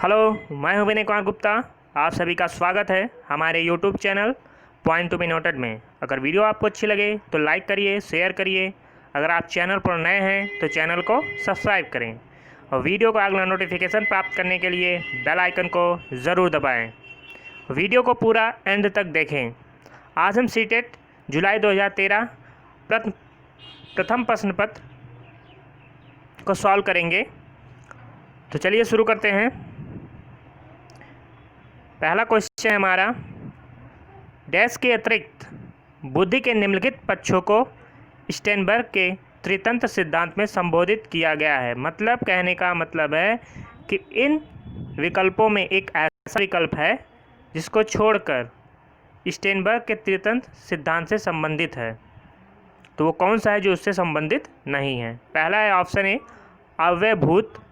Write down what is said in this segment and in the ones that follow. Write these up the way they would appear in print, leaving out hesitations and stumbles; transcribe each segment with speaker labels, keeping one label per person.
Speaker 1: Hello, मैं हूं विनय कुमार गुप्ता। आप सभी का स्वागत है हमारे YouTube channel point to be noted में। अगर वीडियो आपको अच्छी लगे तो लाइक करिए, शेयर करिए। अगर आप चैनल पर नए हैं तो चैनल को सब्सक्राइब करें और वीडियो का अगला नोटिफिकेशन प्राप्त करने के लिए बेल आइकन को ज़रूर दबाएं। वीडियो को पूरा एंड तक देखें। आज हम सीटेट जुलाई 2013 प्रथम प्रश्न पत्र को सॉल्व करेंगे। तो चलिए शुरू करते हैं। पहला क्वेश्चन है हमारा, डैश के अतिरिक्त बुद्धि के निम्नलिखित पक्षों को स्टेनबर्ग के त्रितंत्र सिद्धांत में संबोधित किया गया है। मतलब कहने का मतलब है कि इन विकल्पों में एक ऐसा विकल्प है जिसको छोड़कर स्टेनबर्ग के त्रितंत्र सिद्धांत से संबंधित है। तो वो कौन सा है जो उससे संबंधित नहीं है? पहला है ऑप्शन ए अव्ययभूत,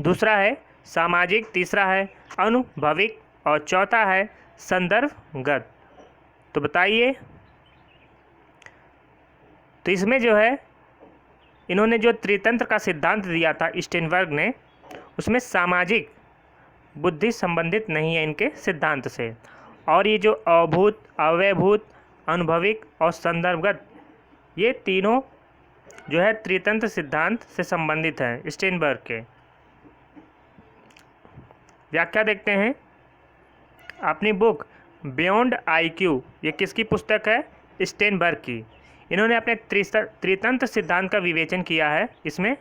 Speaker 1: दूसरा है सामाजिक, तीसरा है अनुभविक और चौथा है संदर्भगत। तो बताइए। तो इसमें जो है इन्होंने जो त्रितंत्र का सिद्धांत दिया था स्टेनबर्ग ने, उसमें सामाजिक बुद्धि संबंधित नहीं है इनके सिद्धांत से। और ये जो अभूत, अव्ययभूत, अनुभविक और संदर्भगत, ये तीनों जो है त्रितंत्र सिद्धांत से संबंधित हैं स्टेनबर्ग के। व्याख्या देखते हैं। अपनी बुक बियॉन्ड आईक्यू, ये किसकी पुस्तक है? स्टेनबर्ग की। इन्होंने अपने त्रितंत्र सिद्धांत का विवेचन किया है। इसमें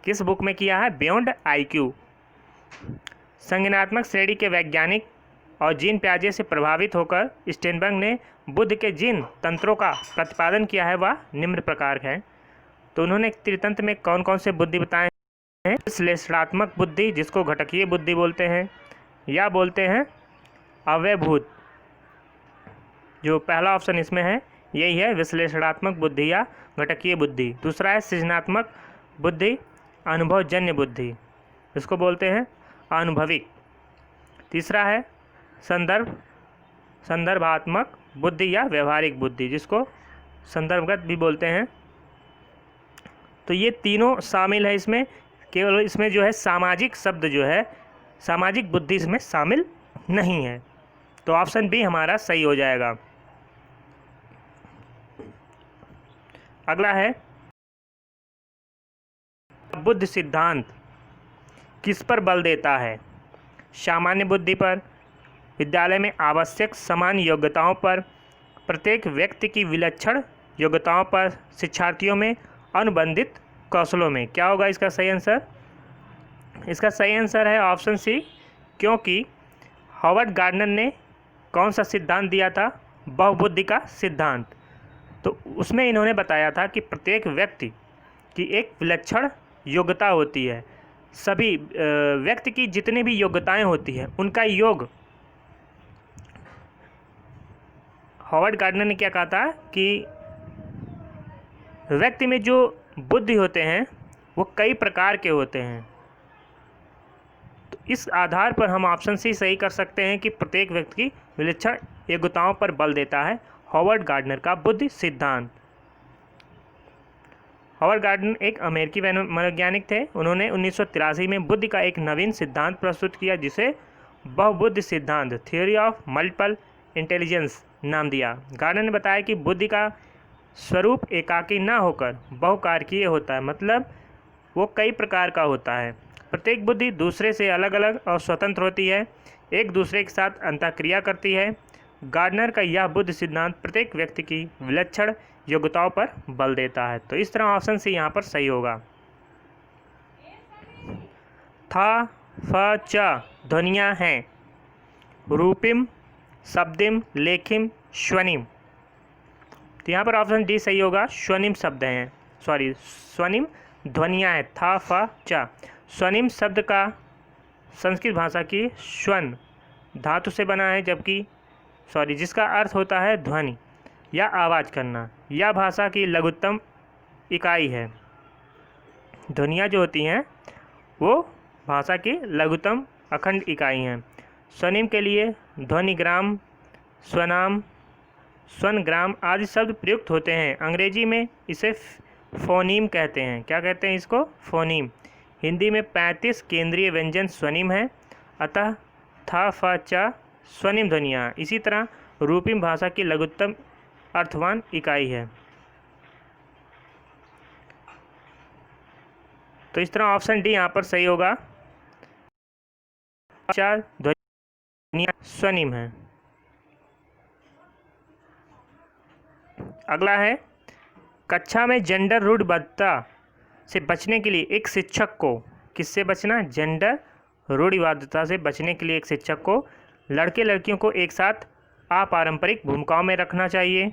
Speaker 1: किस बुक में किया है? Beyond IQ. संज्ञानात्मक श्रेणी के वैज्ञानिक और जीन प्याजे से प्रभावित होकर स्टेनबर्ग ने बुद्ध के जिन तंत्रों का प्रतिपादन किया है वह निम्न प्रकार है। तो उन्होंने त्रितंत्र में कौन कौन से बुद्धि बताए हैं? विश्लेषणात्मक बुद्धि, जिसको घटकीय बुद्धि बोलते हैं, या बोलते हैं अव्ययभूत। जो पहला ऑप्शन इसमें है यही है, विश्लेषणात्मक बुद्धि या घटकीय बुद्धि। दूसरा है सृजनात्मक बुद्धि, अनुभवजन्य बुद्धि, इसको बोलते हैं अनुभविक। तीसरा है संदर्भात्मक बुद्धि या व्यवहारिक बुद्धि, जिसको संदर्भगत भी बोलते हैं। तो ये तीनों शामिल है इसमें। केवल इसमें जो है सामाजिक शब्द जो है, सामाजिक बुद्धि इसमें शामिल नहीं है। तो ऑप्शन बी हमारा सही हो जाएगा। अगला है, बुद्ध सिद्धांत किस पर बल देता है? सामान्य बुद्धि पर, विद्यालय में आवश्यक समान योग्यताओं पर, प्रत्येक व्यक्ति की विलक्षण योग्यताओं पर, शिक्षार्थियों में अनुबंधित कौशलों में। क्या होगा इसका सही आंसर? इसका सही आंसर है ऑप्शन सी, क्योंकि हॉवर्ड गार्डनर ने कौन सा सिद्धांत दिया था? बहुबुद्धि का सिद्धांत। तो उसमें इन्होंने बताया था कि प्रत्येक व्यक्ति की एक विलक्षण योग्यता होती है। सभी व्यक्ति की जितनी भी योग्यताएं होती हैं उनका योग, हॉवर्ड गार्डनर ने क्या कहा था कि व्यक्ति में जो बुद्धि होते हैं वो कई प्रकार के होते हैं। तो इस आधार पर हम ऑप्शन सी सही कर सकते हैं कि प्रत्येक व्यक्ति की विलक्षण योग्यताओं पर बल देता है हॉवर्ड गार्डनर का बुद्धि सिद्धांत। हॉवर्ड गार्डनर एक अमेरिकी मनोवैज्ञानिक थे। उन्होंने 1983 में बुद्धि का एक नवीन सिद्धांत प्रस्तुत किया जिसे बहुबुद्धि सिद्धांत, थ्योरी ऑफ मल्टीपल इंटेलिजेंस नाम दिया। गार्डनर ने बताया कि बुद्धि का स्वरूप एकाकी ना होकर बहुकारकीय होता है, मतलब वो कई प्रकार का होता है। प्रत्येक बुद्धि दूसरे से अलग अलग और स्वतंत्र होती है, एक दूसरे के साथ अंतःक्रिया करती है। गार्डनर का यह बुद्धि सिद्धांत प्रत्येक व्यक्ति की विलक्षण योग्यताओं पर बल देता है। तो इस तरह ऑप्शन सी यहाँ पर सही होगा। था, फ, च ध्वनियाँ हैं रूपिम, शब्दिम, लेखिम, स्वनिम। तो यहाँ पर ऑप्शन डी सही होगा। स्वनिम शब्द हैं, स्वनिम ध्वनियाँ हैं, था, फ, च। स्वनिम शब्द का संस्कृत भाषा की स्वन धातु से बना है, जबकि जिसका अर्थ होता है ध्वनि या आवाज़ करना। यह भाषा की लघुत्तम इकाई है। ध्वनियाँ जो होती हैं वो भाषा की लघुत्तम अखंड इकाई हैं। स्वनिम के लिए ध्वनिग्राम, स्वनाम, स्वनग्राम आदि शब्द प्रयुक्त होते हैं। अंग्रेजी में इसे फोनीम कहते हैं। क्या कहते हैं इसको? फोनीम। हिंदी में 35 केंद्रीय व्यंजन स्वनिम हैं, अतः था फ चा स्वनिम ध्वनियाँ। इसी तरह रूपिम भाषा की लघुत्तम अर्थवान इकाई है। तो इस तरह ऑप्शन डी यहाँ पर सही होगा, चार ध्वनियाँ स्वनिम है। अगला है, कक्षा में जेंडर रूढ़िवादिता से बचने के लिए एक शिक्षक को, किससे बचना, जेंडर रूढ़िवादिता से बचने के लिए एक शिक्षक को लड़के लड़कियों को एक साथ अपारंपरिक भूमिकाओं में रखना चाहिए।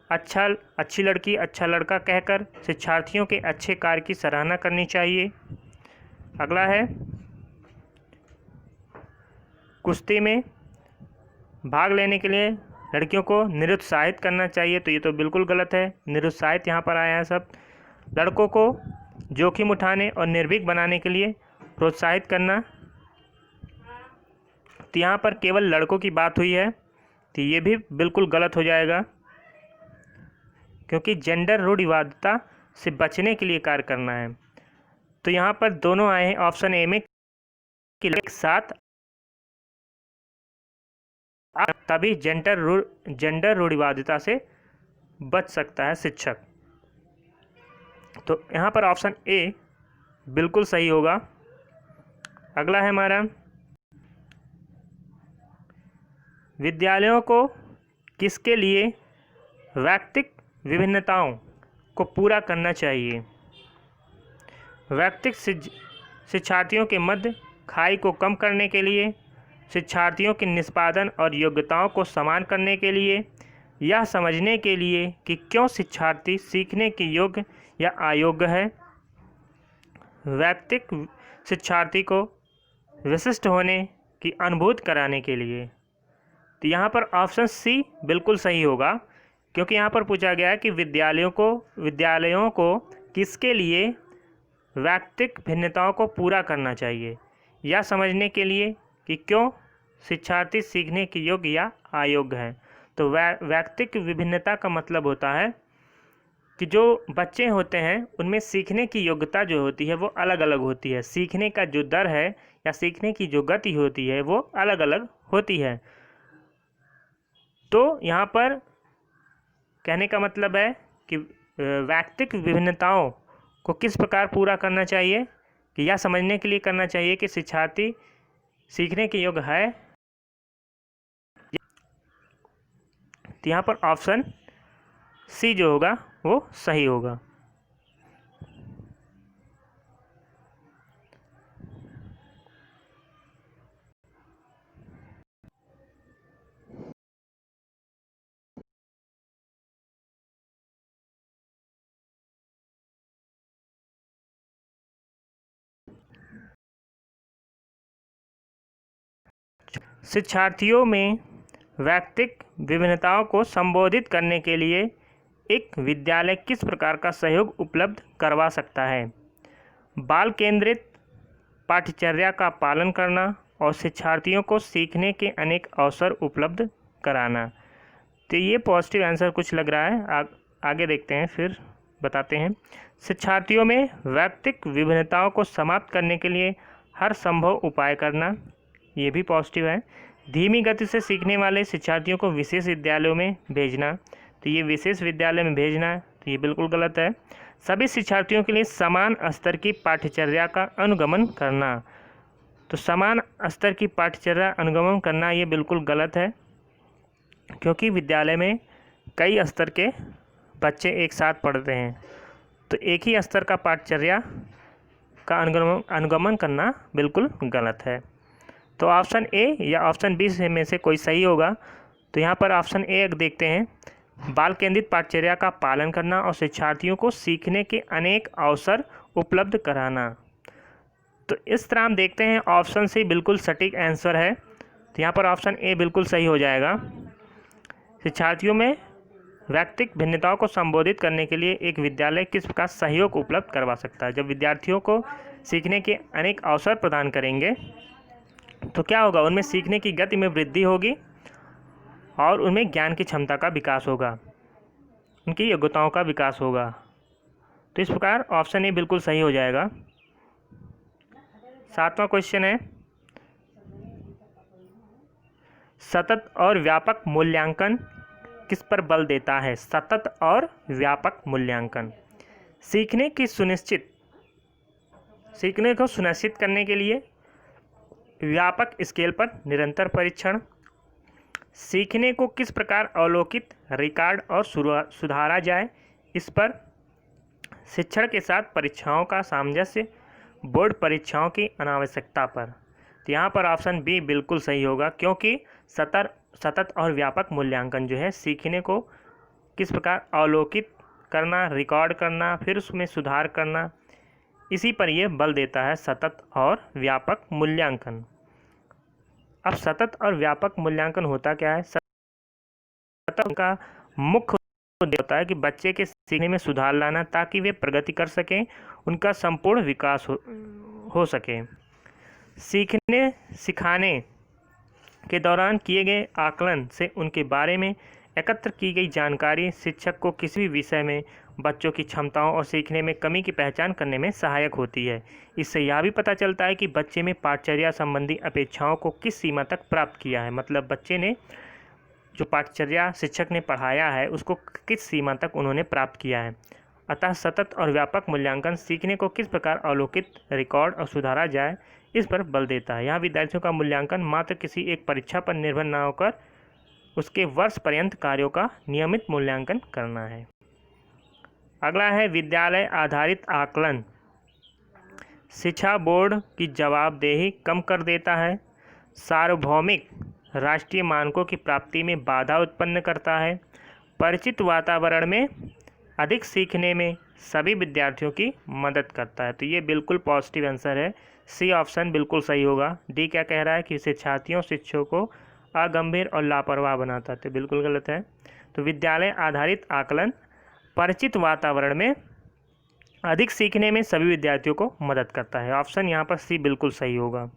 Speaker 1: अच्छी लड़की अच्छा लड़का कहकर शिक्षार्थियों के अच्छे कार्य की सराहना करनी चाहिए। अगला है, कुश्ती में भाग लेने के लिए लड़कियों को निरुत्साहित करना चाहिए। तो ये तो बिल्कुल गलत है, निरुत्साहित यहाँ पर आया है सब। लड़कों को जोखिम उठाने और निर्भीक बनाने के लिए प्रोत्साहित करना, तो यहाँ पर केवल लड़कों की बात हुई है, तो ये भी बिल्कुल गलत हो जाएगा, क्योंकि जेंडर रूढ़िवादिता से बचने के लिए कार्य करना है। तो यहाँ पर दोनों आए हैं ऑप्शन ए में कि एक साथ, तभी जेंडर रूढ़िवादिता से बच सकता है शिक्षक। तो यहाँ पर ऑप्शन ए बिल्कुल सही होगा। अगला है हमारा, विद्यालयों को किसके लिए वैयक्तिक विभिन्नताओं को पूरा करना चाहिए। वैयक्तिक शिक्षार्थियों के मध्य खाई को कम करने के लिए, शिक्षार्थियों के निष्पादन और योग्यताओं को समान करने के लिए, यह समझने के लिए कि क्यों शिक्षार्थी सीखने के योग्य या अयोग्य है। वैयक्तिक शिक्षार्थी को विशिष्ट होने की अनुभूति कराने के लिए। तो यहाँ पर ऑप्शन सी बिल्कुल सही होगा, क्योंकि यहाँ पर पूछा गया है कि विद्यालयों को किसके लिए वैयक्तिक भिन्नताओं को पूरा करना चाहिए, यह समझने के लिए कि क्यों शिक्षार्थी सीखने के योग्य या अयोग्य हैं। तो वैयक्तिक विभिन्नता का मतलब होता है कि जो बच्चे होते हैं उनमें सीखने की योग्यता जो होती है वो अलग अलग होती है, सीखने का जो दर है या सीखने की जो गति होती है वो अलग अलग होती है। तो यहाँ पर कहने का मतलब है कि वैयक्तिक विभिन्नताओं को किस प्रकार पूरा करना चाहिए, कि यह समझने के लिए करना चाहिए कि शिक्षार्थी सीखने के योग्य है। तो यहाँ पर ऑप्शन सी जो होगा वो सही होगा। शिक्षार्थियों में वैयक्तिक विभिन्नताओं को संबोधित करने के लिए एक विद्यालय किस प्रकार का सहयोग उपलब्ध करवा सकता है। बाल केंद्रित पाठ्यचर्या का पालन करना और शिक्षार्थियों को सीखने के अनेक अवसर उपलब्ध कराना। तो ये पॉजिटिव आंसर कुछ लग रहा है, आगे देखते हैं फिर बताते हैं। शिक्षार्थियों में वैयक्तिक विभिन्नताओं को समाप्त करने के लिए हर संभव उपाय करना, ये भी पॉजिटिव है। धीमी गति से सीखने वाले शिक्षार्थियों को विशेष विद्यालयों में भेजना, तो ये विशेष विद्यालय में भेजना तो ये बिल्कुल गलत है। सभी शिक्षार्थियों के लिए समान स्तर की पाठ्यचर्या का अनुगमन करना, तो समान स्तर की पाठ्यचर्या अनुगमन करना ये बिल्कुल गलत है, क्योंकि विद्यालय में कई स्तर के बच्चे एक साथ पढ़ते हैं, तो एक ही स्तर का पाठ्यचर्या का अनुगमन करना बिल्कुल गलत है। तो ऑप्शन ए या ऑप्शन बी में से कोई सही होगा। तो यहाँ पर ऑप्शन ए देखते हैं, बाल केंद्रित पाठ्यचर्या का पालन करना और शिक्षार्थियों को सीखने के अनेक अवसर उपलब्ध कराना। तो इस तरह हम देखते हैं ऑप्शन सी बिल्कुल सटीक आंसर है। तो यहाँ पर ऑप्शन ए बिल्कुल सही हो जाएगा। शिक्षार्थियों में वैयक्तिक भिन्नताओं को संबोधित करने के लिए एक विद्यालय किस प्रकार सहयोग उपलब्ध करवा सकता है। जब विद्यार्थियों को सीखने के अनेक अवसर प्रदान करेंगे तो क्या होगा, उनमें सीखने की गति में वृद्धि होगी और उनमें ज्ञान की क्षमता का विकास होगा, उनकी योग्यताओं का विकास होगा। तो इस प्रकार ऑप्शन ए बिल्कुल सही हो जाएगा। 7वां क्वेश्चन है, सतत और व्यापक मूल्यांकन किस पर बल देता है? सतत और व्यापक मूल्यांकन सीखने को सुनिश्चित करने के लिए व्यापक स्केल पर निरंतर परीक्षण, सीखने को किस प्रकार अवलोकित, रिकॉर्ड और सुधारा जाए, इस पर शिक्षण के साथ परीक्षाओं का सामंजस्य, बोर्ड परीक्षाओं की अनावश्यकता पर। तो यहाँ पर ऑप्शन बी बिल्कुल सही होगा, क्योंकि सतत और व्यापक मूल्यांकन जो है सीखने को किस प्रकार अवलोकित करना, रिकॉर्ड करना, फिर उसमें सुधार करना, इसी पर यह बल देता है, सतत और व्यापक मूल्यांकन। अब सतत और व्यापक मूल्यांकन होता क्या है? सतत का मुख्य उद्देश्य होता है कि बच्चे के सीखने में सुधार लाना, ताकि वे प्रगति कर सकें, उनका संपूर्ण विकास हो सके। सीखने सिखाने के दौरान किए गए आकलन से उनके बारे में एकत्र की गई जानकारी शिक्षक को किसी भी विषय में बच्चों की क्षमताओं और सीखने में कमी की पहचान करने में सहायक होती है। इससे यह भी पता चलता है कि बच्चे में पाठचर्या संबंधी अपेक्षाओं को किस सीमा तक प्राप्त किया है, मतलब बच्चे ने जो पाठचर्या शिक्षक ने पढ़ाया है उसको किस सीमा तक उन्होंने प्राप्त किया है। अतः सतत और व्यापक मूल्यांकन सीखने को किस प्रकार अवलोकित, रिकॉर्ड और सुधारा जाए, इस पर बल देता है। यहाँ विद्यार्थियों का मूल्यांकन मात्र किसी एक परीक्षा पर निर्भर न होकर उसके वर्ष पर्यंत कार्यों का नियमित मूल्यांकन करना है। अगला है विद्यालय आधारित आकलन शिक्षा बोर्ड की जवाबदेही कम कर देता है, सार्वभौमिक राष्ट्रीय मानकों की प्राप्ति में बाधा उत्पन्न करता है, परिचित वातावरण में अधिक सीखने में सभी विद्यार्थियों की मदद करता है। तो ये बिल्कुल पॉजिटिव आंसर है, सी ऑप्शन बिल्कुल सही होगा। डी क्या कह रहा है कि शिक्षकों को अगंभीर और लापरवाह बनाता है, तो बिल्कुल गलत है। तो विद्यालय आधारित आकलन परिचित वातावरण में अधिक सीखने में सभी विद्यार्थियों को मदद करता है। ऑप्शन यहाँ पर सी बिल्कुल सही होगा।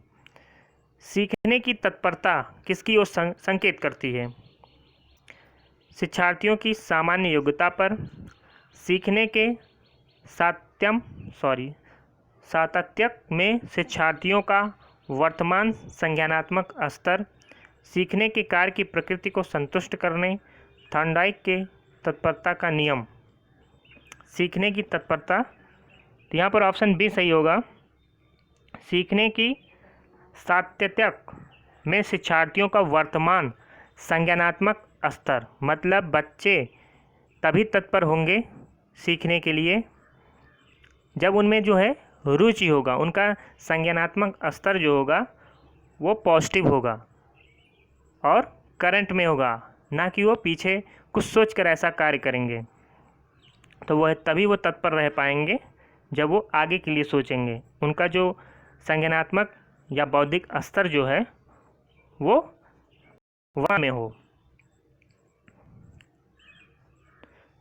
Speaker 1: सीखने की तत्परता किसकी ओर संकेत करती है? शिक्षार्थियों की सामान्य योग्यता पर, सीखने के सातत्य में शिक्षार्थियों का वर्तमान संज्ञानात्मक स्तर, सीखने के कार्य की प्रकृति को संतुष्ट करने, थॉर्नडाइक के तत्परता का नियम। सीखने की तत्परता, तो यहाँ पर ऑप्शन बी सही होगा। सीखने की सातत्य में शिक्षार्थियों का वर्तमान संज्ञानात्मक स्तर, मतलब बच्चे तभी तत्पर होंगे सीखने के लिए जब उनमें जो है रुचि होगा, उनका संज्ञानात्मक स्तर जो होगा वो पॉजिटिव होगा और करंट में होगा, ना कि वो पीछे कुछ सोचकर ऐसा कार्य करेंगे। तो वह तभी वो तत्पर रह पाएंगे जब वो आगे के लिए सोचेंगे, उनका जो संज्ञानात्मक या बौद्धिक स्तर जो है वो वहाँ में हो।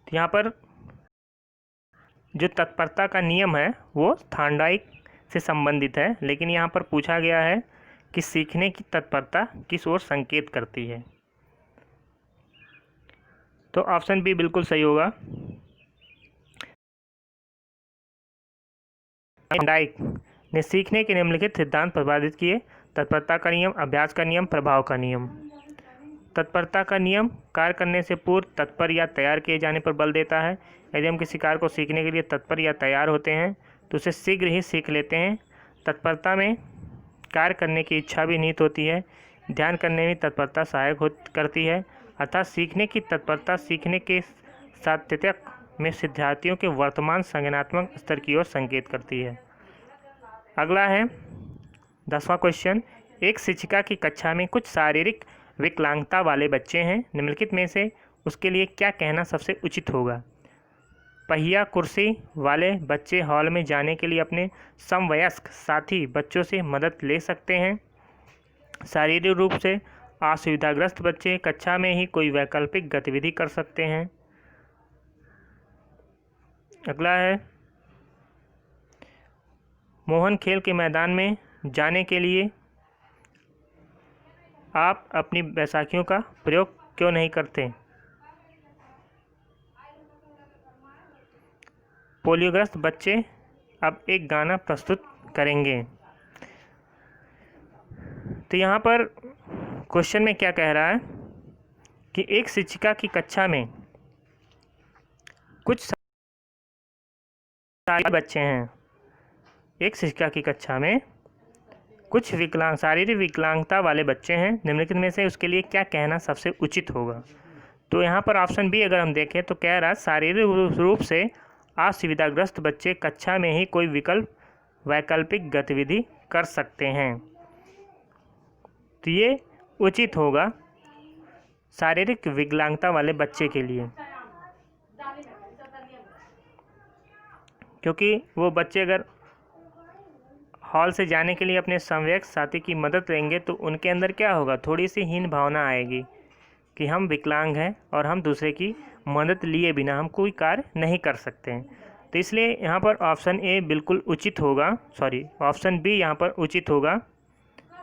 Speaker 1: तो यहाँ पर जो तत्परता का नियम है वो थॉर्नडाइक से संबंधित है, लेकिन यहाँ पर पूछा गया है कि सीखने की तत्परता किस ओर संकेत करती है। तो ऑप्शन बी बिल्कुल सही होगा। थॉर्नडाइक ने सीखने के निम्नलिखित सिद्धांत प्रतिपादित किए: तत्परता का नियम, अभ्यास का नियम, प्रभाव का नियम। तत्परता का नियम कार्य करने से पूर्व तत्पर या तैयार किए जाने पर बल देता है। यदि हम किसी कार्य को सीखने के लिए तत्पर या तैयार होते हैं तो उसे शीघ्र ही सीख लेते हैं। तत्परता में कार्य करने की इच्छा भी निहित होती है। ध्यान करने में तत्परता सहायक करती है। अर्थात सीखने की तत्परता सीखने के सातत्य में विद्यार्थियों के वर्तमान संज्ञानात्मक स्तर की ओर संकेत करती है। अगला है 10वां क्वेश्चन। एक शिक्षिका की कक्षा में कुछ शारीरिक विकलांगता वाले बच्चे हैं, निम्नलिखित में से उसके लिए क्या कहना सबसे उचित होगा? पहिया कुर्सी वाले बच्चे हॉल में जाने के लिए अपने समवयस्क साथी बच्चों से मदद ले सकते हैं। शारीरिक रूप से असुविधाग्रस्त बच्चे कक्षा में ही कोई वैकल्पिक गतिविधि कर सकते हैं। अगला है मोहन खेल के मैदान में जाने के लिए आप अपनी बैसाखियों का प्रयोग क्यों नहीं करते? पोलियोग्रस्त बच्चे अब एक गाना प्रस्तुत करेंगे। तो यहाँ पर क्वेश्चन में क्या कह रहा है कि एक शिक्षिका की कक्षा में कुछ सारे बच्चे हैं। एक शिक्षिका की कक्षा में कुछ शारीरिक विकलांगता वाले बच्चे हैं, निम्नलिखित में से उसके लिए क्या कहना सबसे उचित होगा। तो यहाँ पर ऑप्शन बी अगर हम देखें तो कह रहा है शारीरिक रूप से असुविधाग्रस्त बच्चे कक्षा में ही कोई वैकल्पिक गतिविधि कर सकते हैं। तो ये उचित होगा शारीरिक विकलांगता वाले बच्चे के लिए, क्योंकि वो बच्चे अगर हॉल से जाने के लिए अपने समवयस्क साथी की मदद लेंगे तो उनके अंदर क्या होगा, थोड़ी सी हीन भावना आएगी कि हम विकलांग हैं और हम दूसरे की मदद लिए बिना हम कोई कार्य नहीं कर सकते हैं। तो इसलिए यहाँ पर ऑप्शन ए बिल्कुल उचित होगा, ऑप्शन बी यहाँ पर उचित होगा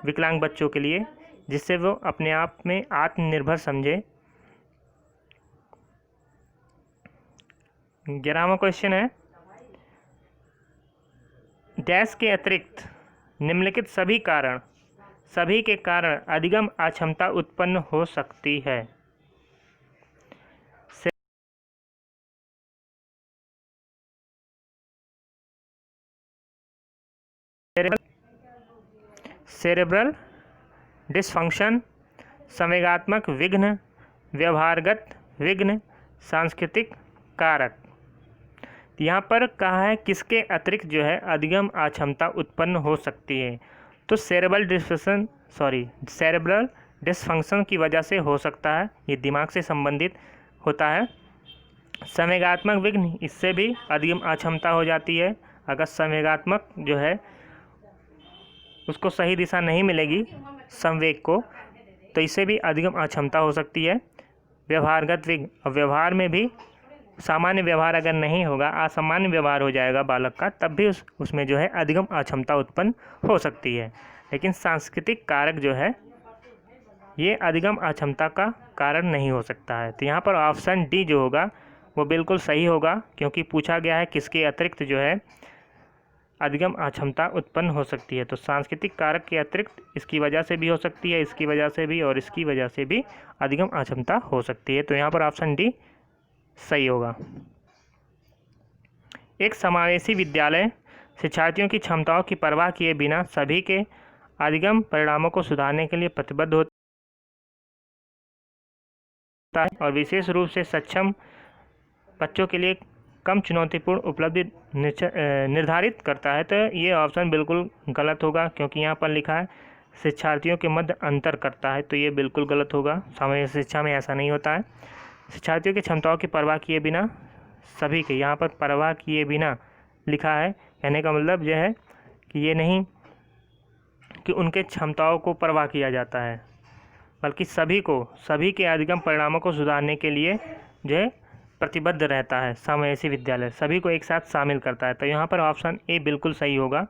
Speaker 1: विकलांग बच्चों के लिए, जिससे वो अपने आप में आत्मनिर्भर समझे। 11वां क्वेश्चन है, डैश के अतिरिक्त निम्नलिखित सभी के कारण अधिगम अक्षमता उत्पन्न हो सकती है। सेरेब्रल डिसफंक्शन, संवेगात्मक विघ्न, व्यवहारगत विघ्न, सांस्कृतिक कारक। यहाँ पर कहा है किसके अतिरिक्त जो है अधिगम अक्षमता उत्पन्न हो सकती है। तो सेरेब्रल डिसफंक्शन की वजह से हो सकता है, ये दिमाग से संबंधित होता है। संवेगात्मक विघ्न, इससे भी अधिगम अक्षमता हो जाती है। अगर संवेगात्मक जो है उसको सही दिशा नहीं मिलेगी संवेग को, तो इससे भी अधिगम अक्षमता हो सकती है। व्यवहारगत विघ्न, और व्यवहार में भी सामान्य व्यवहार अगर नहीं होगा, असामान्य व्यवहार हो जाएगा बालक का, तब भी उसमें जो है अधिगम अक्षमता उत्पन्न हो सकती है। लेकिन सांस्कृतिक कारक जो है ये अधिगम अक्षमता का कारण नहीं हो सकता है। तो यहाँ पर ऑप्शन डी जो होगा वो बिल्कुल सही होगा, क्योंकि पूछा गया है किसके अतिरिक्त जो है अधिगम अक्षमता उत्पन्न हो सकती है। तो सांस्कृतिक कारक के अतिरिक्त इसकी वजह से भी हो सकती है, इसकी वजह से भी और इसकी वजह से भी अधिगम अक्षमता हो सकती है। तो यहाँ पर ऑप्शन डी सही होगा। एक समावेशी विद्यालय शिक्षार्थियों की क्षमताओं की परवाह किए बिना सभी के अधिगम परिणामों को सुधारने के लिए प्रतिबद्ध होता है और विशेष रूप से सक्षम बच्चों के लिए कम चुनौतीपूर्ण उपलब्धि निर्धारित करता है। तो ये ऑप्शन बिल्कुल गलत होगा, क्योंकि यहाँ पर लिखा है शिक्षार्थियों के मध्य अंतर करता है, तो ये बिल्कुल गलत होगा। सामान्य शिक्षा में ऐसा नहीं होता है। शिक्षार्थियों की क्षमताओं की परवाह किए बिना सभी के, यहाँ पर परवाह किए बिना लिखा है, कहने का मतलब यह है कि ये नहीं कि उनके क्षमताओं को परवाह किया जाता है, बल्कि सभी के अधिगम परिणामों को सुधारने के लिए जो है प्रतिबद्ध रहता है। समावेशी विद्यालय सभी को एक साथ शामिल करता है। तो यहाँ पर ऑप्शन ए बिल्कुल सही होगा।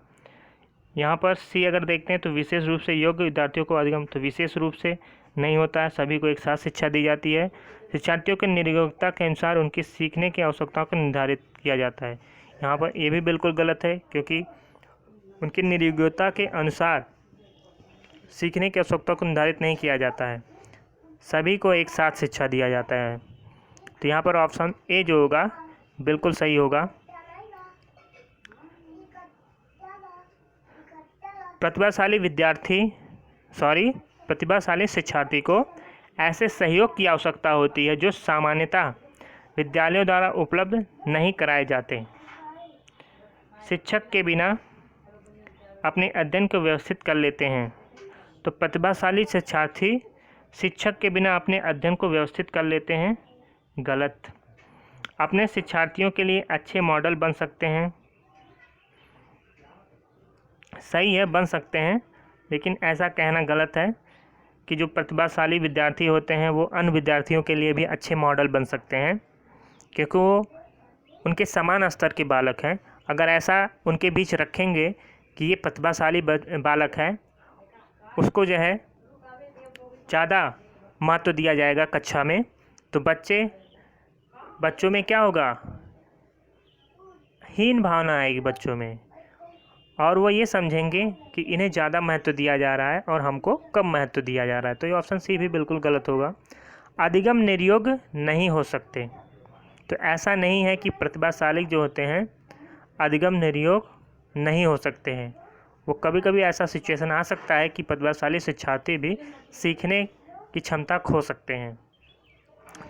Speaker 1: यहाँ पर सी अगर देखते हैं तो विशेष रूप से योग्य विद्यार्थियों को अधिगम, तो विशेष रूप से नहीं होता है, सभी को एक साथ शिक्षा दी जाती है। शिक्षार्थियों के नियोक्ता के अनुसार उनकी सीखने की आवश्यकताओं को निर्धारित किया जाता है। यहाँ पर ये भी बिल्कुल गलत है, क्योंकि उनकी नियोक्ता के अनुसार सीखने की आवश्यकताओं को निर्धारित नहीं किया जाता है, सभी को एक साथ शिक्षा दिया जाता है। तो यहाँ पर ऑप्शन ए जो होगा बिल्कुल सही होगा। प्रतिभाशाली शिक्षार्थी को ऐसे सहयोग की आवश्यकता होती है जो सामान्यतः विद्यालयों द्वारा उपलब्ध नहीं कराए जाते। शिक्षक के बिना अपने अध्ययन को व्यवस्थित कर लेते हैं। तो प्रतिभाशाली शिक्षार्थी शिक्षक के बिना अपने अध्ययन को व्यवस्थित कर लेते हैं, गलत। अपने शिक्षार्थियों के लिए अच्छे मॉडल बन सकते हैं, सही है, बन सकते हैं, लेकिन ऐसा कहना गलत है कि जो प्रतिभाशाली विद्यार्थी होते हैं वो अन्य विद्यार्थियों के लिए भी अच्छे मॉडल बन सकते हैं, क्योंकि वो उनके समान स्तर के बालक हैं। अगर ऐसा उनके बीच रखेंगे कि ये प्रतिभाशाली बालक है, उसको जो है ज़्यादा महत्व दिया जाएगा कक्षा में, तो बच्चों में क्या होगा, हीन भावना आएगी बच्चों में, और वो ये समझेंगे कि इन्हें ज़्यादा महत्व दिया जा रहा है और हमको कम महत्व दिया जा रहा है। तो ये ऑप्शन सी भी बिल्कुल गलत होगा। अधिगम निर्योग नहीं हो सकते। तो ऐसा नहीं है कि प्रतिभाशाली जो होते हैं अधिगम निर्योग नहीं हो सकते हैं। वो कभी कभी ऐसा सिचुएशन आ सकता है कि प्रतिभाशाली शिक्षार्थी भी सीखने की क्षमता खो सकते हैं।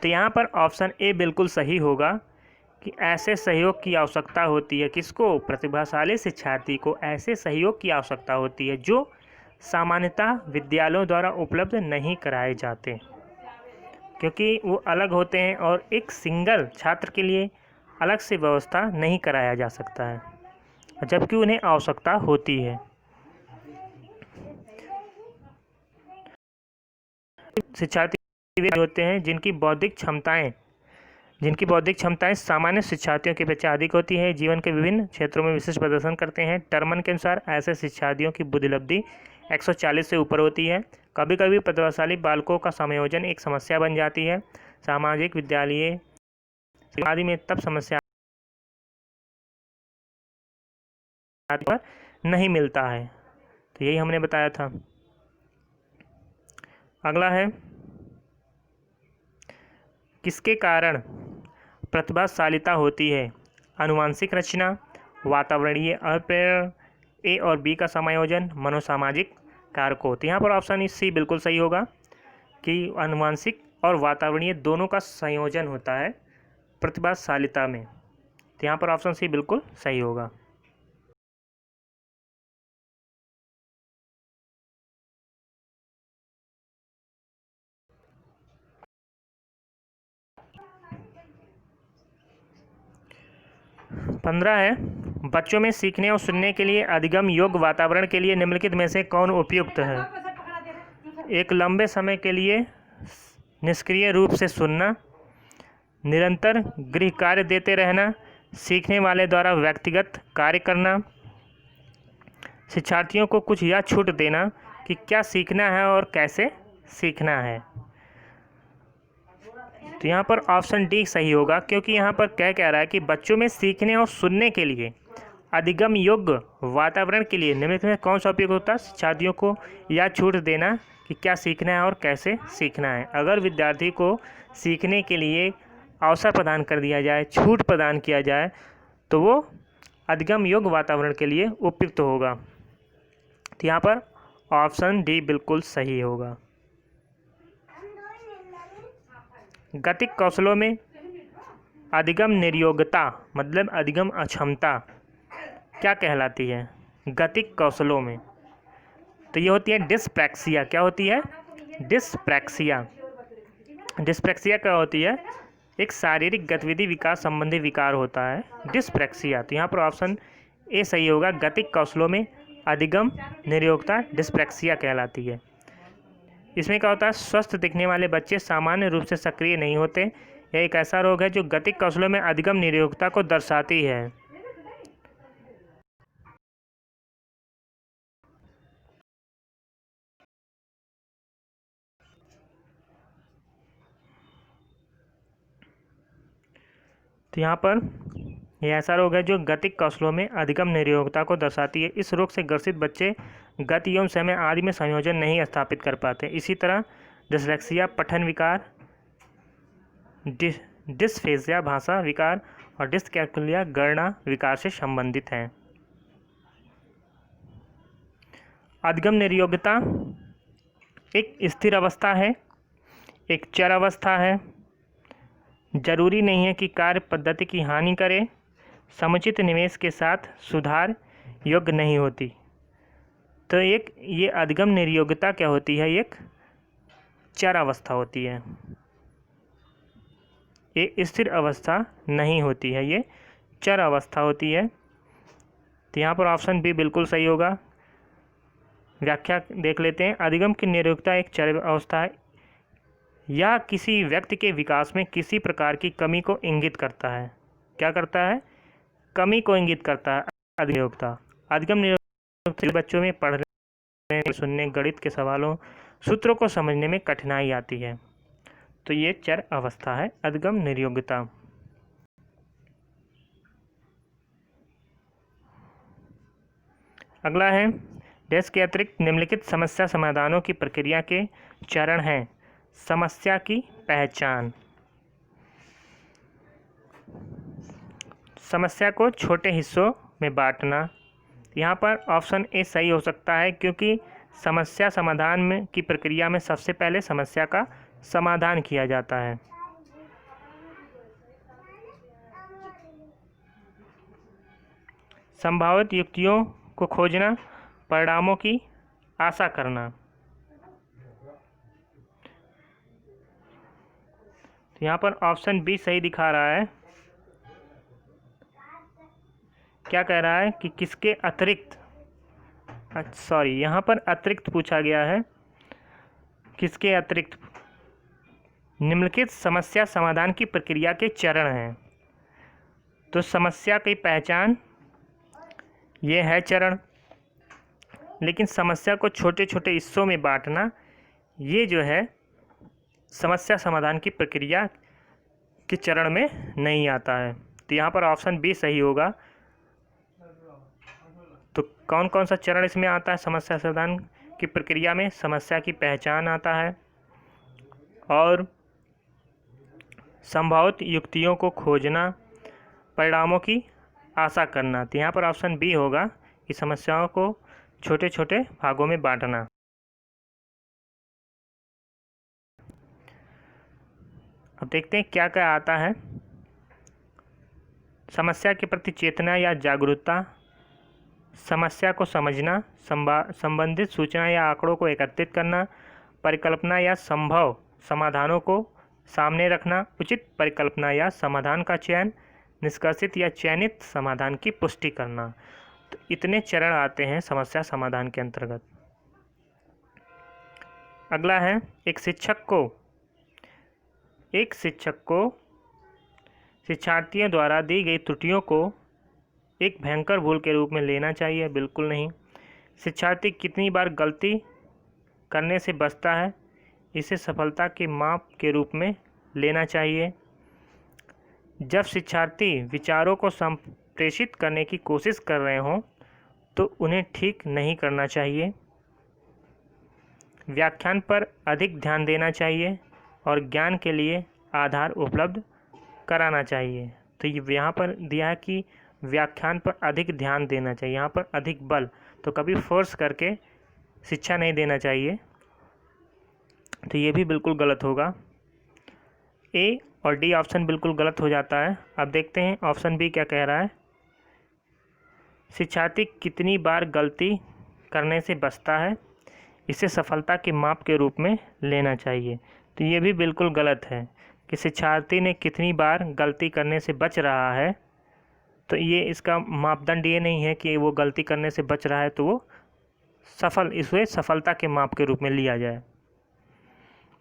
Speaker 1: तो यहाँ पर ऑप्शन ए बिल्कुल सही होगा कि ऐसे सहयोग की आवश्यकता होती है। किसको? प्रतिभाशाली शिक्षार्थी को ऐसे सहयोग की आवश्यकता होती है जो सामान्यतः विद्यालयों द्वारा उपलब्ध नहीं कराए जाते, क्योंकि वो अलग होते हैं और एक सिंगल छात्र के लिए अलग से व्यवस्था नहीं कराया जा सकता है, जबकि उन्हें आवश्यकता होती है। शिक्षार्थी वे होते हैं जिनकी बौद्धिक क्षमताएं सामान्य शिक्षार्थियों की अपेक्षा अधिक होती है, जीवन के विभिन्न क्षेत्रों में विशिष्ट प्रदर्शन करते हैं। टर्मन के अनुसार ऐसे शिक्षार्थियों की बुद्धिलब्धि 140 से ऊपर होती है। कभी कभी प्रतिभाशाली बालकों का समायोजन एक समस्या बन जाती है। सामाजिक विद्यालय आदि में तब समस्या पर नहीं मिलता है। तो यही हमने बताया था। अगला है, किसके कारण प्रतिभाशालिता होती है? आनुवंशिक रचना, वातावरणीय अप्रेरण, ए और बी का समायोजन, मनोसामाजिक कारकों। तो यहाँ पर ऑप्शन सी बिल्कुल सही होगा कि आनुवंशिक और वातावरणीय दोनों का संयोजन होता है प्रतिभाशालिता में। तो यहाँ पर ऑप्शन सी बिल्कुल सही होगा। पंद्रह है, बच्चों में सीखने और सुनने के लिए अधिगम योग्य वातावरण के लिए निम्नलिखित में से कौन उपयुक्त है? एक लंबे समय के लिए निष्क्रिय रूप से सुनना, निरंतर गृह कार्य देते रहना, सीखने वाले द्वारा व्यक्तिगत कार्य करना, शिक्षार्थियों को कुछ या छूट देना कि क्या सीखना है और कैसे सीखना है। तो यहाँ पर ऑप्शन डी सही होगा, क्योंकि यहाँ पर क्या कह रहा है कि बच्चों में सीखने और सुनने के लिए अधिगम योग्य वातावरण के लिए निम्नलिखित में कौन सा उपयोग होता है? शिक्षार्थियों को या छूट देना कि क्या सीखना है और कैसे सीखना है। अगर विद्यार्थी को सीखने के लिए अवसर प्रदान कर दिया जाए, छूट प्रदान किया जाए, तो वो अधिगम योग्य वातावरण के लिए उपयुक्त होगा। तो यहाँ पर ऑप्शन डी बिल्कुल सही होगा। गतिक कौशलों में अधिगम निर्योग्यता मतलब अधिगम अक्षमता क्या कहलाती है? गतिक कौशलों में तो ये होती है डिस्प्रैक्सिया। क्या होती है? डिस्प्रैक्सिया। डिस्प्रैक्सिया क्या होती है? एक शारीरिक गतिविधि विकास संबंधी विकार होता है डिस्प्रैक्सिया। तो यहाँ पर ऑप्शन ए सही होगा। गतिक कौशलों में अधिगम निर्योग्यता डिस्प्रैक्सिया कहलाती है। इसमें क्या होता है? स्वस्थ दिखने वाले बच्चे सामान्य रूप से सक्रिय नहीं होते। यह एक ऐसा रोग है जो गतिक कौशलों में अधिगम निर्योग्यता को दर्शाती है। तो यहाँ पर यह ऐसा रोग है जो गतिक कौशलों में अधिगम निर्योग्यता को दर्शाती है। इस रोग से ग्रसित बच्चे गति एवं समय आदि में संयोजन नहीं स्थापित कर पाते। इसी तरह डिस्लेक्सिया पठन विकार, डिस्फेजिया भाषा विकार और डिस्कैल्कुलिया गणना विकार से संबंधित हैं। अधिगम निर्योग्यता एक स्थिर अवस्था है, एक चर अवस्था है। जरूरी नहीं है कि कार्य पद्धति की हानि करे, समुचित निवेश के साथ सुधार योग्य नहीं होती। तो एक ये अधिगम निर्योग्यता क्या होती है? एक चर अवस्था होती है, ये स्थिर अवस्था नहीं होती है, ये चर अवस्था होती है। तो यहाँ पर ऑप्शन बी बिल्कुल सही होगा। व्याख्या देख लेते हैं। अधिगम की निर्योग्यता एक चर अवस्था है या किसी व्यक्ति के विकास में किसी प्रकार की कमी को इंगित करता है। क्या करता है? कमी को इंगित करता है अधिगम निर्योग्यता। अधिगम निर्योग्यता बच्चों में पढ़ने, सुनने, गणित के सवालों, सूत्रों को समझने में कठिनाई आती है। तो ये चर अवस्था है अधिगम निर्योग्यता। अगला है डैश के अतिरिक्त निम्नलिखित समस्या समाधानों की प्रक्रिया के चरण हैं। समस्या की पहचान, समस्या को छोटे हिस्सों में बांटना। यहाँ पर ऑप्शन ए सही हो सकता है, क्योंकि समस्या समाधान में की प्रक्रिया में सबसे पहले समस्या का समाधान किया जाता है। संभावित युक्तियों को खोजना, परिणामों की आशा करना। तो यहाँ पर ऑप्शन बी सही दिखा रहा है। क्या कह रहा है कि किसके अतिरिक्त, सॉरी यहाँ पर अतिरिक्त पूछा गया है, किसके अतिरिक्त निम्नलिखित समस्या समाधान की प्रक्रिया के चरण हैं। तो समस्या की पहचान ये है चरण, लेकिन समस्या को छोटे छोटे हिस्सों में बांटना ये जो है समस्या समाधान की प्रक्रिया के चरण में नहीं आता है। तो यहाँ पर ऑप्शन बी सही होगा। तो कौन कौन सा चरण इसमें आता है समस्या समाधान की प्रक्रिया में? समस्या की पहचान आता है और संभावित युक्तियों को खोजना, परिणामों की आशा करना। तो यहाँ पर ऑप्शन बी होगा कि समस्याओं को छोटे छोटे भागों में बांटना। अब देखते हैं क्या क्या आता है। समस्या के प्रति चेतना या जागरूकता, समस्या को समझना, संबंधित सूचना या आंकड़ों को एकत्रित करना, परिकल्पना या संभव समाधानों को सामने रखना, उचित परिकल्पना या समाधान का चयन, निष्कर्षित या चयनित समाधान की पुष्टि करना। तो इतने चरण आते हैं समस्या समाधान के अंतर्गत। अगला है एक शिक्षक को शिक्षार्थियों द्वारा दी गई त्रुटियों को एक भयंकर भूल के रूप में लेना चाहिए? बिल्कुल नहीं। शिक्षार्थी कितनी बार गलती करने से बचता है? इसे सफलता के माप के रूप में लेना चाहिए। जब शिक्षार्थी विचारों को संप्रेषित करने की कोशिश कर रहे हों तो उन्हें ठीक नहीं करना चाहिए। व्याख्यान पर अधिक ध्यान देना चाहिए और ज्ञान के लिए आधार उपलब्ध कराना चाहिए। तो ये यहाँ पर दिया है कि व्याख्यान पर अधिक ध्यान देना चाहिए, यहाँ पर अधिक बल, तो कभी फोर्स करके शिक्षा नहीं देना चाहिए। तो ये भी बिल्कुल गलत होगा। ए और डी ऑप्शन बिल्कुल गलत हो जाता है। अब देखते हैं ऑप्शन बी क्या कह रहा है। शिक्षार्थी कितनी बार गलती करने से बचता है? इसे सफलता के माप के रूप में लेना चाहिए। तो ये भी बिल्कुल गलत है कि शिक्षार्थी ने कितनी बार गलती करने से बच रहा है। तो ये इसका मापदंड ये नहीं है कि वो गलती करने से बच रहा है तो वो इसे सफलता के माप के रूप में लिया जाए,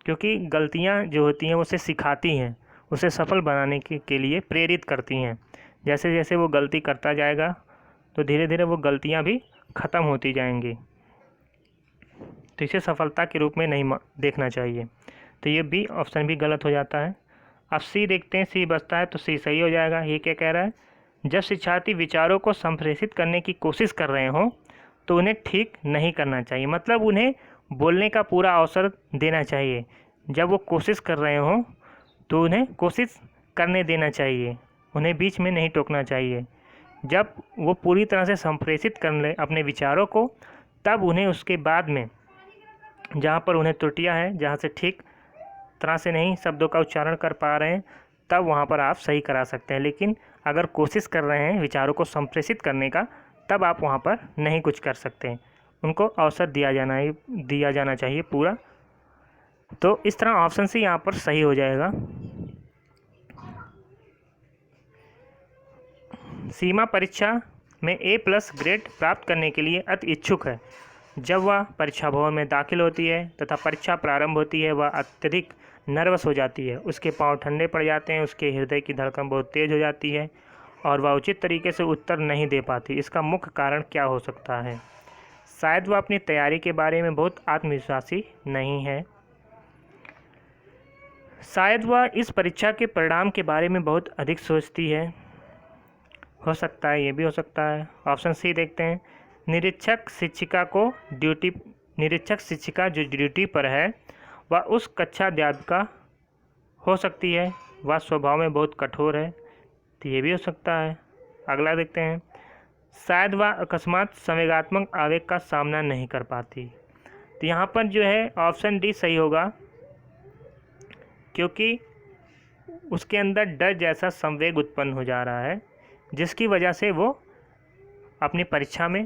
Speaker 1: क्योंकि गलतियाँ जो होती हैं उसे सिखाती हैं, उसे सफल बनाने के लिए प्रेरित करती हैं। जैसे जैसे वो गलती करता जाएगा तो धीरे धीरे वो गलतियाँ भी ख़त्म होती जाएंगी। तो इसे सफलता के रूप में नहीं देखना चाहिए। तो ये बी ऑप्शन भी गलत हो जाता है। अब सी देखते हैं, सी बचता है तो सी सही हो जाएगा। ये क्या कह रहा है? जब शिक्षार्थी विचारों को संप्रेषित करने की कोशिश कर रहे हों तो उन्हें ठीक नहीं करना चाहिए, मतलब उन्हें बोलने का पूरा अवसर देना चाहिए। जब वो कोशिश कर रहे हों तो उन्हें कोशिश करने देना चाहिए, उन्हें बीच में नहीं टोकना चाहिए। जब वो पूरी तरह से संप्रेषित कर लें अपने विचारों को, तब उन्हें उसके बाद में जहाँ पर उन्हें त्रुटियाँ हैं, जहाँ से ठीक तरह से नहीं शब्दों का उच्चारण कर पा रहे हैं, तब वहाँ पर आप सही करा सकते हैं। लेकिन अगर कोशिश कर रहे हैं विचारों को संप्रेषित करने का, तब आप वहाँ पर नहीं कुछ कर सकते। उनको अवसर दिया जाना चाहिए पूरा। तो इस तरह ऑप्शन सी यहाँ पर सही हो जाएगा। सीमा परीक्षा में A+ ग्रेड प्राप्त करने के लिए अति इच्छुक है। जब वह परीक्षा भवन में दाखिल होती है तथा परीक्षा प्रारंभ होती है, वह अत्यधिक नर्वस हो जाती है, उसके पांव ठंडे पड़ जाते हैं, उसके हृदय की धड़कन बहुत तेज़ हो जाती है और वह उचित तरीके से उत्तर नहीं दे पाती। इसका मुख्य कारण क्या हो सकता है? शायद वह अपनी तैयारी के बारे में बहुत आत्मविश्वासी नहीं है, शायद वह इस परीक्षा के परिणाम के बारे में बहुत अधिक सोचती है। हो सकता है, ये भी हो सकता है। ऑप्शन सी देखते हैं। निरीक्षक शिक्षिका जो ड्यूटी पर है वह उस कक्षाध्यापिका हो सकती है, वह स्वभाव में बहुत कठोर है, तो ये भी हो सकता है। अगला देखते हैं, शायद वह अकस्मात संवेगात्मक आवेग का सामना नहीं कर पाती। तो यहाँ पर जो है ऑप्शन डी सही होगा, क्योंकि उसके अंदर डर जैसा संवेग उत्पन्न हो जा रहा है, जिसकी वजह से वो अपनी परीक्षा में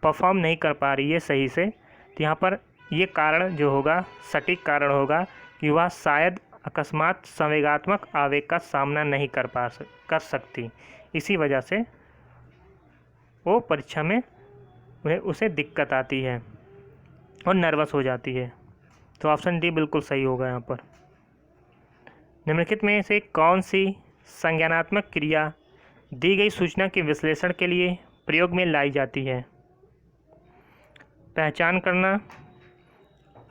Speaker 1: परफॉर्म नहीं कर पा रही है सही से। तो यहाँ पर ये कारण जो होगा, सटीक कारण होगा कि वह शायद अकस्मात संवेगात्मक आवेग का सामना नहीं कर सकती, इसी वजह से वो परीक्षा में उसे दिक्कत आती है और नर्वस हो जाती है। तो ऑप्शन डी बिल्कुल सही होगा यहाँ पर। निम्नलिखित में से कौन सी संज्ञानात्मक क्रिया दी गई सूचना के विश्लेषण के लिए प्रयोग में लाई जाती है? पहचान करना,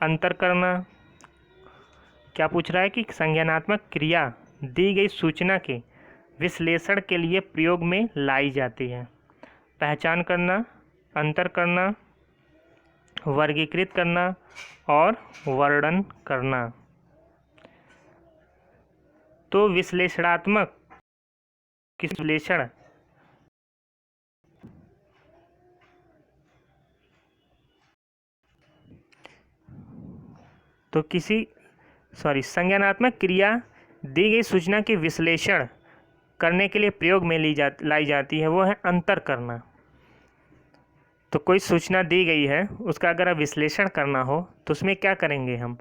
Speaker 1: अंतर करना। क्या पूछ रहा है कि संज्ञानात्मक क्रिया दी गई सूचना के विश्लेषण के लिए प्रयोग में लाई जाती है? पहचान करना, अंतर करना, वर्गीकृत करना और वर्णन करना। तो विश्लेषणात्मक विश्लेषण तो संज्ञानात्मक क्रिया दी गई सूचना के विश्लेषण करने के लिए प्रयोग में लाई जाती है, वो है अंतर करना। तो कोई सूचना दी गई है, उसका अगर विश्लेषण करना हो तो उसमें क्या करेंगे, हम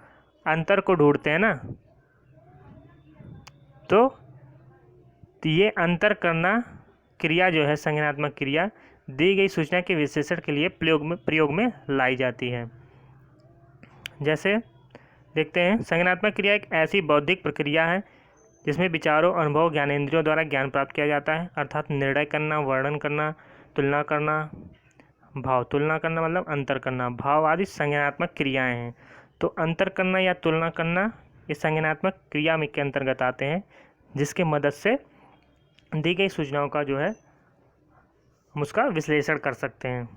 Speaker 1: अंतर को ढूंढते हैं ना। तो ये अंतर करना क्रिया जो है, संज्ञानात्मक क्रिया दी गई सूचना के विश्लेषण के लिए प्रयोग में लाई जाती है। जैसे देखते हैं, संज्ञानात्मक क्रिया एक ऐसी बौद्धिक प्रक्रिया है जिसमें विचारों, अनुभव, ज्ञानेंद्रियों द्वारा ज्ञान प्राप्त किया जाता है, अर्थात निर्णय करना, वर्णन करना, तुलना करना, भाव तुलना करना मतलब अंतर करना, भाव आदि संज्ञानात्मक क्रियाएं हैं। तो अंतर करना या तुलना करना ये संज्ञानात्मक क्रिया में के अंतर्गत आते हैं, जिसके मदद से दी गई सूचनाओं का जो है हम उसका विश्लेषण कर सकते हैं।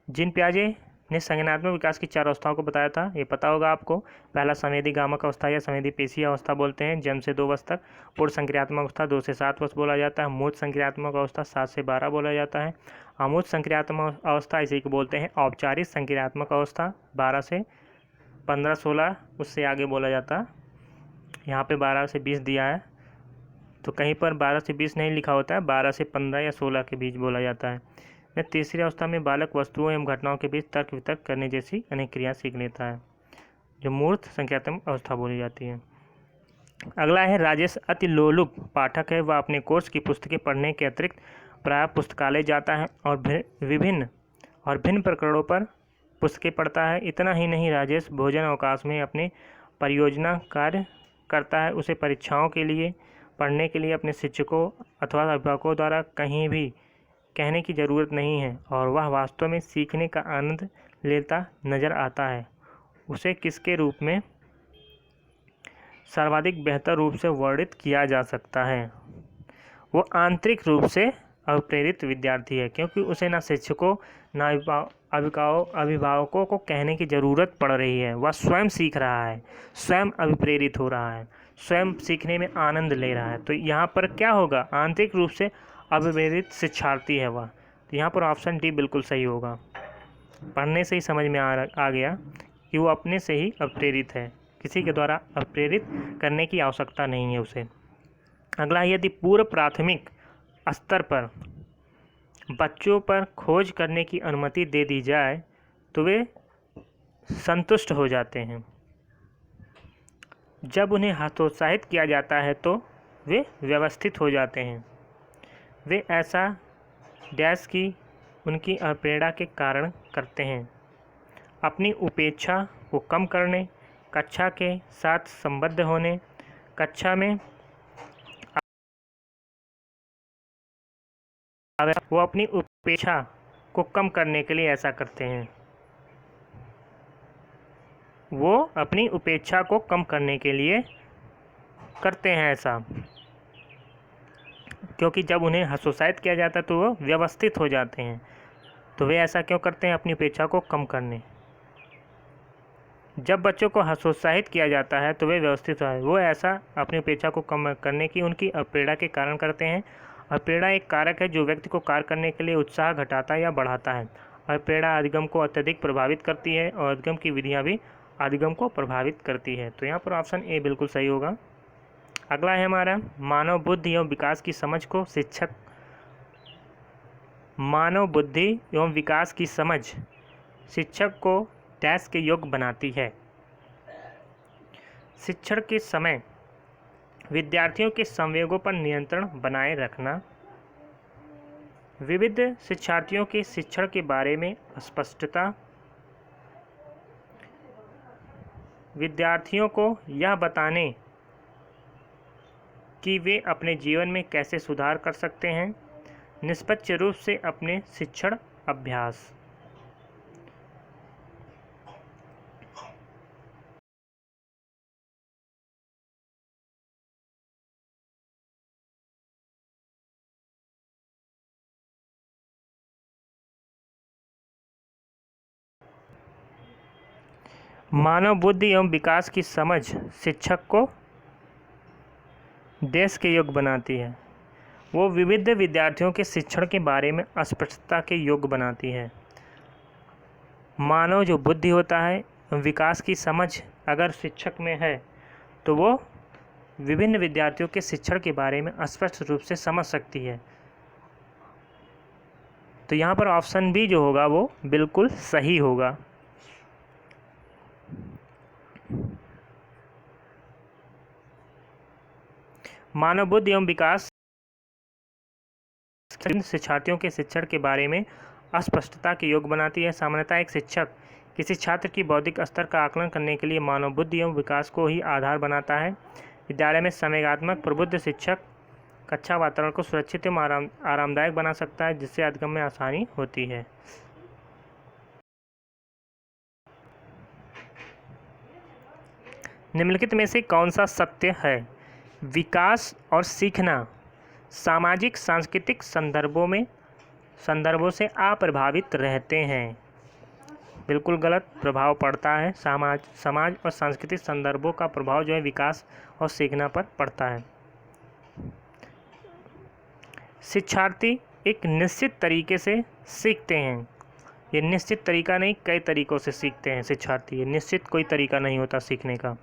Speaker 1: जिन पियाजे ने संज्ञानात्मक विकास की 4 अवस्थाओं को बताया था, ये पता होगा आपको। पहला संवेदी गामक अवस्था या संवेदी पेशीय अवस्था बोलते हैं, जन्म से 2 वर्ष तक। पूर्ण संक्रियात्मक अवस्था 2 से 7 वर्ष बोला जाता है। मूर्त संक्रियात्मक अवस्था 7 से 12 बोला जाता है। अमूर्त संक्रियात्मक अवस्था इसी को बोलते हैं औपचारिक संक्रियात्मक अवस्था 12 से 15-16, उससे आगे बोला जाता है। यहाँ पे 12 से 20 दिया है, तो कहीं पर 12 से 20 नहीं लिखा होता है, 12 से 15 या 16 के बीच बोला जाता है। तीसरी अवस्था में बालक वस्तुओं एवं घटनाओं के बीच तर्क वितर्क करने जैसी अनेक क्रिया सीख लेता है, जो मूर्त संक्रियात्मक अवस्था बोली जाती है। अगला है राजेश अति लोलुप पाठक है, वह अपने कोर्स की पुस्तकें पढ़ने के अतिरिक्त प्रायः पुस्तकालय जाता है और भिन्न प्रकरणों पर पुस्तकें पढ़ता है। इतना ही नहीं, राजेश भोजन अवकाश में अपने परियोजना कार्य करता है। उसे परीक्षाओं के लिए पढ़ने के लिए अपने शिक्षकों अथवा अभिभावकों द्वारा कहीं भी कहने की ज़रूरत नहीं है और वह वास्तव में सीखने का आनंद लेता नज़र आता है। उसे किसके रूप में सर्वाधिक बेहतर रूप से वर्णित किया जा सकता है? वो आंतरिक रूप से अप्रेरित विद्यार्थी है, क्योंकि उसे ना शिक्षकों ना अभिभावकों को कहने की ज़रूरत पड़ रही है। वह स्वयं सीख रहा है, स्वयं अभिप्रेरित हो रहा है, स्वयं सीखने में आनंद ले रहा है। तो यहाँ पर क्या होगा, आंतरिक रूप से अभिप्रेरित शिक्षार्थी है वह। तो यहाँ पर ऑप्शन डी बिल्कुल सही होगा। पढ़ने से ही समझ में आ गया कि वो अपने से ही अप्रेरित है, किसी के द्वारा अप्रेरित करने की आवश्यकता नहीं है उसे। अगला, यदि पूर्व प्राथमिक स्तर पर बच्चों पर खोज करने की अनुमति दे दी जाए तो वे संतुष्ट हो जाते हैं। जब उन्हें हतोत्साहित किया जाता है तो वे व्यवस्थित हो जाते हैं। वे ऐसा डैश की उनकी अप्रेरणा के कारण करते हैं। अपनी उपेक्षा को कम करने, कक्षा के साथ संबद्ध होने, कक्षा में वो अपनी उपेक्षा को कम करने के लिए ऐसा करते हैं। वो अपनी उपेक्षा को कम करने के लिए करते हैं ऐसा। क्योंकि जब उन्हें हतोत्साहित किया जाता है तो वो व्यवस्थित हो जाते हैं। तो वे ऐसा क्यों करते हैं? अपनी अपेक्षा को कम करने। जब बच्चों को हतोत्साहित किया जाता है तो वे व्यवस्थित है, वो ऐसा अपनी अपेक्षा को कम करने की उनकी अप्रेरणा के कारण करते हैं। अप्रेरणा एक कारक है जो व्यक्ति को कार्य करने के लिए उत्साह घटाता या बढ़ाता है। अप्रेरणा अधिगम को अत्यधिक प्रभावित करती है और अधिगम की विधियाँ भी अधिगम को प्रभावित करती है। तो यहाँ पर ऑप्शन ए बिल्कुल सही होगा। अगला है हमारा मानव बुद्धि एवं विकास की समझ को शिक्षक मानव बुद्धि एवं विकास की समझ शिक्षक को डैश के योग्य बनाती है। शिक्षण के समय विद्यार्थियों के संवेगों पर नियंत्रण बनाए रखना, विविध शिक्षार्थियों के शिक्षण के बारे में स्पष्टता, विद्यार्थियों को यह बताने कि वे अपने जीवन में कैसे सुधार कर सकते हैं, निष्पक्ष रूप से अपने शिक्षण अभ्यास। मानव बुद्धि एवं विकास की समझ शिक्षक को देश के योग्य बनाती है। वो विविध विद्यार्थियों के शिक्षण के बारे में स्पष्टता के योग्य बनाती है। मानव जो बुद्धि होता है, विकास की समझ अगर शिक्षक में है तो वो विभिन्न विद्यार्थियों के शिक्षण के बारे में स्पष्ट रूप से समझ सकती है। तो यहाँ पर ऑप्शन बी जो होगा वो बिल्कुल सही होगा। मानव बुद्धि एवं विकास शिक्षार्थियों के शिक्षण के बारे में अस्पष्टता के योग्य बनाती है। सामान्यतः एक शिक्षक किसी छात्र की बौद्धिक स्तर का आकलन करने के लिए मानव बुद्धि एवं विकास को ही आधार बनाता है। विद्यालय में संवेगात्मक प्रबुद्ध शिक्षक कक्षा वातावरण को सुरक्षित एवं आरामदायक बना सकता है, जिससे अधिगम में आसानी होती है। निम्नलिखित में से कौन सा सत्य है? विकास और सीखना सामाजिक सांस्कृतिक संदर्भों से अप्रभावित रहते हैं। बिल्कुल गलत। प्रभाव पड़ता है। समाज और सांस्कृतिक संदर्भों का प्रभाव जो है विकास और सीखना पर पड़ता है। शिक्षार्थी एक निश्चित तरीके से सीखते हैं। ये निश्चित तरीका नहीं, कई तरीकों से सीखते हैं शिक्षार्थी। ये निश्चित कोई तरीका नहीं होता सीखने का।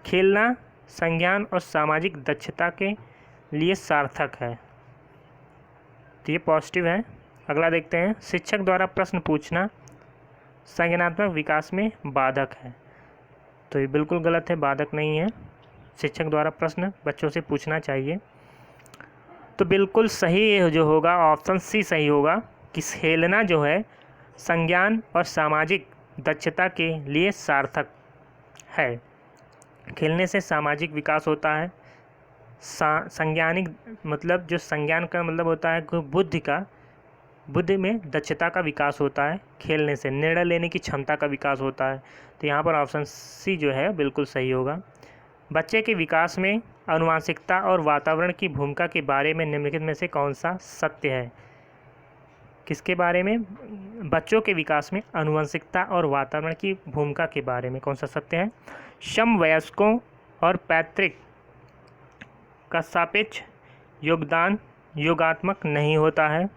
Speaker 1: खेलना संज्ञान और सामाजिक दक्षता के लिए सार्थक है, तो ये पॉजिटिव है। अगला देखते हैं। शिक्षक द्वारा प्रश्न पूछना संज्ञानात्मक विकास में बाधक है, तो ये बिल्कुल गलत है, बाधक नहीं है। शिक्षक द्वारा प्रश्न बच्चों से पूछना चाहिए। तो बिल्कुल सही जो होगा ऑप्शन सी सही होगा कि खेलना जो है संज्ञान और सामाजिक दक्षता के लिए सार्थक है। खेलने से सामाजिक विकास होता है। संज्ञानिक मतलब जो संज्ञान का मतलब होता है बुद्धि में दक्षता का विकास होता है। खेलने से निर्णय लेने की क्षमता का विकास होता है। तो यहाँ पर ऑप्शन सी जो है बिल्कुल सही होगा। बच्चे के विकास में आनुवंशिकता और वातावरण की भूमिका के बारे में निम्नलिखित में से कौन सा सत्य है? किसके बारे में? बच्चों के विकास में आनुवंशिकता और वातावरण की भूमिका के बारे में कौन सा सत्य है? समवयस्कों और पैतृक का सापेक्ष योगदान योगात्मक नहीं होता है।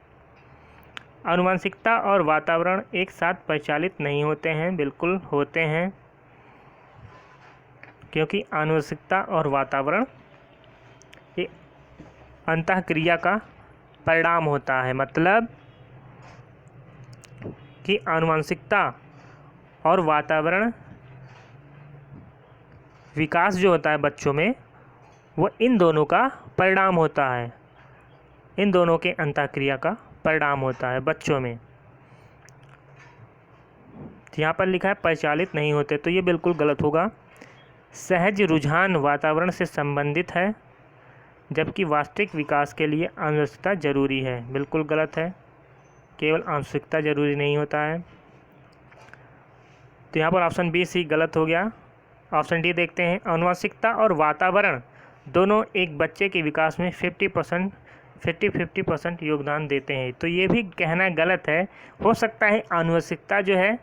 Speaker 1: आनुवंशिकता और वातावरण एक साथ परिचालित नहीं होते हैं। बिल्कुल होते हैं, क्योंकि आनुवंशिकता और वातावरण एक अंतःक्रिया का परिणाम होता है। मतलब कि आनुवंशिकता और वातावरण विकास जो होता है बच्चों में वो इन दोनों का परिणाम होता है। इन दोनों के अंतःक्रिया का परिणाम होता है बच्चों में। यहाँ पर लिखा है परिचालित नहीं होते, तो ये बिल्कुल गलत होगा। सहज रुझान वातावरण से संबंधित है, जबकि वास्तविक विकास के लिए आनुवंशिकता जरूरी है। बिल्कुल गलत है, केवल आनुवंशिकता जरूरी नहीं होता है। तो यहाँ पर ऑप्शन बी सी गलत हो गया। ऑप्शन डी देखते हैं। आनुवंशिकता और वातावरण दोनों एक बच्चे के विकास में 50% 50% योगदान देते हैं। तो ये भी कहना गलत है। हो सकता है आनुवंशिकता जो है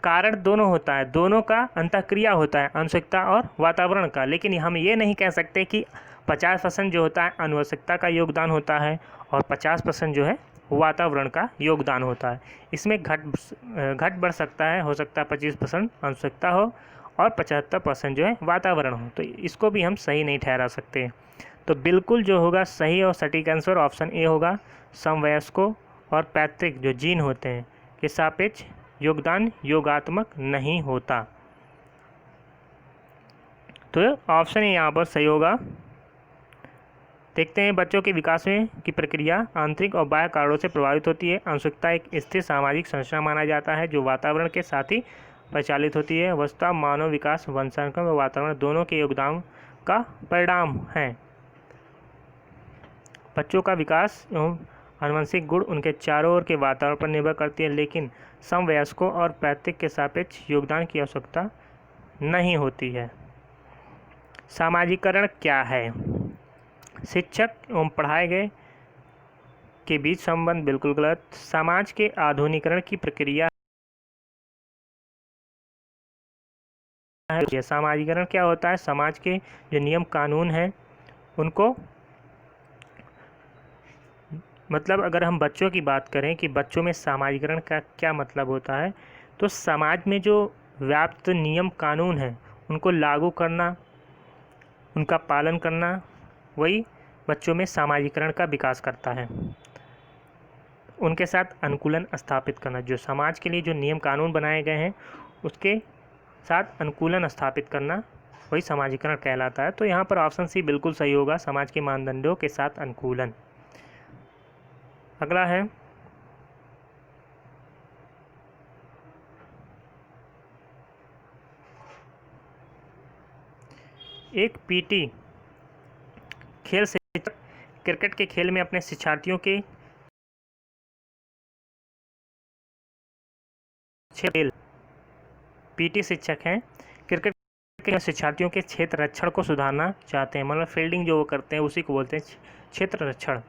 Speaker 1: कारण दोनों होता है, दोनों का अंतःक्रिया होता है, आनुवंशिकता और वातावरण का, लेकिन हम ये नहीं कह सकते कि 50% जो होता है आनुवंशिकता का योगदान होता है और 50% जो है वातावरण का योगदान होता है। इसमें घट बढ़ सकता है, हो सकता है 25% आनुवंशिकता हो और 75% जो है वातावरण हो। तो इसको भी हम सही नहीं ठहरा सकते। तो बिल्कुल जो होगा सही और सटीक आंसर ऑप्शन ए होगा। समवयस्कों और पैतृक जो जीन होते हैं के सापेक्ष योगदान योगात्मक नहीं होता। तो ऑप्शन ए यहाँ पर सही होगा। देखते हैं बच्चों के विकास में की प्रक्रिया आंतरिक और बाह्य कारणों से प्रभावित होती है। आनुवंशिकता एक स्थिर सामाजिक संरचना माना जाता है जो वातावरण के साथ ही परिचालित होती है। वस्तुतः मानव विकास वंशानुक्रम व वातावरण दोनों के योगदान का परिणाम है। बच्चों का विकास एवं आनुवंशिक गुण उनके चारों ओर के वातावरण पर निर्भर करती है, लेकिन समवयस्कों और पैतृक के सापेक्ष योगदान की आवश्यकता नहीं होती है। सामाजिकरण क्या है? शिक्षक एवं पढ़ाए गए के बीच संबंध बिल्कुल गलत। समाज के आधुनिकीकरण की प्रक्रिया है। सामाजिकरण क्या होता है? समाज के जो नियम कानून हैं उनको, मतलब अगर हम बच्चों की बात करें कि बच्चों में सामाजिकरण का क्या मतलब होता है, तो समाज में जो व्याप्त नियम कानून हैं उनको लागू करना, उनका पालन करना, वही बच्चों में सामाजिकरण का विकास करता है। उनके साथ अनुकूलन स्थापित करना, जो समाज के लिए जो नियम कानून बनाए गए हैं उसके साथ अनुकूलन स्थापित करना, वही सामाजिकरण कहलाता है। तो यहाँ पर ऑप्शन सी बिल्कुल सही होगा, समाज के मानदंडों के साथ अनुकूलन। अगला है एक पीटी खेल शिक्षक क्रिकेट के खेल में अपने शिक्षार्थियों के पीटी शिक्षक हैं, क्रिकेट के शिक्षार्थियों के क्षेत्र रक्षण को सुधारना चाहते हैं, मतलब फील्डिंग जो वो करते हैं उसी को बोलते हैं क्षेत्र रक्षण।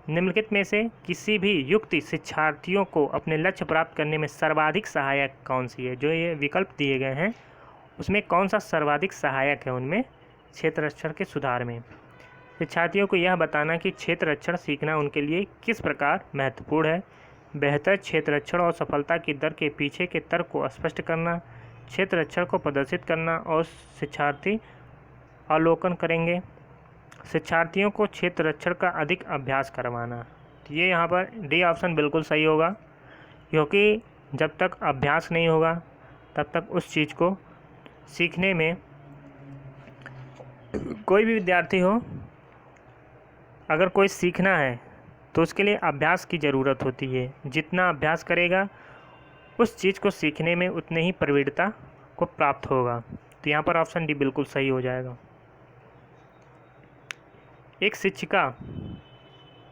Speaker 1: निम्नलिखित में से किसी भी युक्ति शिक्षार्थियों को अपने लक्ष्य प्राप्त करने में सर्वाधिक सहायक कौन सी है? जो ये विकल्प दिए गए हैं उसमें कौन सा सर्वाधिक सहायक है उनमें क्षेत्र रक्षण के सुधार में? शिक्षार्थियों को यह बताना कि क्षेत्र रक्षण सीखना उनके लिए किस प्रकार महत्वपूर्ण है। बेहतर क्षेत्र रक्षण और सफलता की दर के पीछे के तर्क को स्पष्ट करना, क्षेत्र रक्षण को प्रदर्शित करना और शिक्षार्थी अवलोकन करेंगे। शिक्षार्थियों को क्षेत्र रक्षण का अधिक अभ्यास करवाना। तो ये यहाँ पर डी ऑप्शन बिल्कुल सही होगा, क्योंकि जब तक अभ्यास नहीं होगा तब तक उस चीज़ को सीखने में, कोई भी विद्यार्थी हो अगर कोई सीखना है तो उसके लिए अभ्यास की ज़रूरत होती है। जितना अभ्यास करेगा उस चीज़ को सीखने में उतने ही प्रवीणता को प्राप्त होगा। तो यहाँ पर ऑप्शन डी बिल्कुल सही हो जाएगा। एक शिक्षिका